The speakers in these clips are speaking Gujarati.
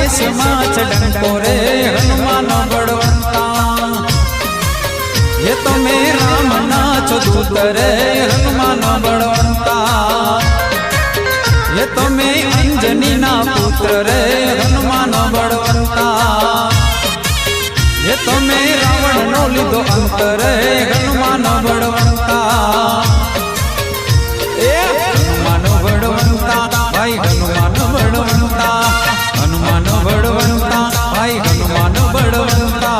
દેશમાં છે ડંકો રે હનુમાન બળવંતા એ તો મે રામના છો દૂત રે હનુમાન બળવંતા એ તો મે અંજનીના પુત્ર રે હનુમાન બળવંતા એ તો મે રાવણનો લીધો અંત રે હનુમાન બળવંતા એ હનુમાન બળવંતા ભાઈ હનુમાન બળવંતા હનુમાન બળવંતા ભાઈ હનુમાન બળવંતા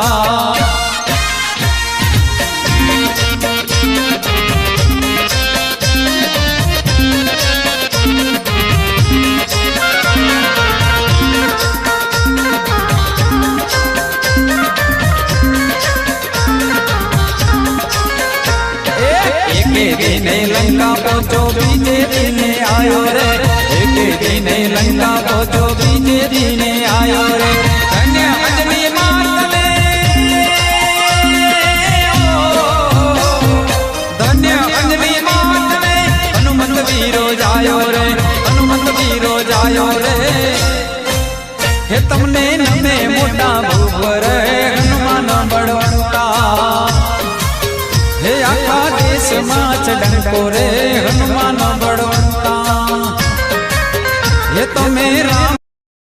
दिने लंका पहुंचो बीजे दिने आयो रे एक दिने लंका पहुंचो बीजे दिने आयो रे धन्य अंजनी मात ने धन्य अंजनी मात ने हनुमंत वीरो जायो रे हनुमंत वीरो जायो रे हे तमने नमे मोटा भूप रे हनुमान बड़वंता हे आखा देशમાં છે ડંકો રે હનુમાન બળવંતા એ તો મે રામ